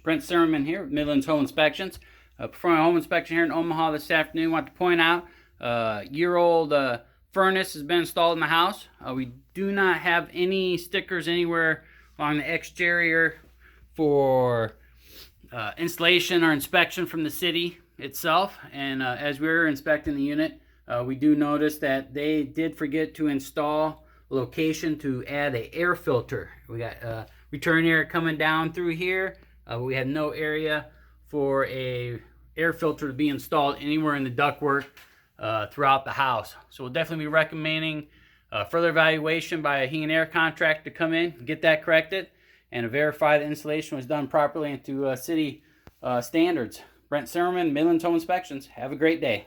Brent Zimmerman here with Midlands Home Inspections. Performing a home inspection here in Omaha this afternoon. I want to point out year-old furnace has been installed in the house. We do not have any stickers anywhere along the exterior for installation or inspection from the city itself. And as we were inspecting the unit, we do notice that they did forget to install a location to add an air filter. We got return air coming down through here. We have no area for a air filter to be installed anywhere in the ductwork throughout the house. So we'll definitely be recommending further evaluation by a heat and air contractor to come in, get that corrected, and to verify the installation was done properly and to city standards. Brent Zimmerman, Midlands Home Inspections. Have a great day.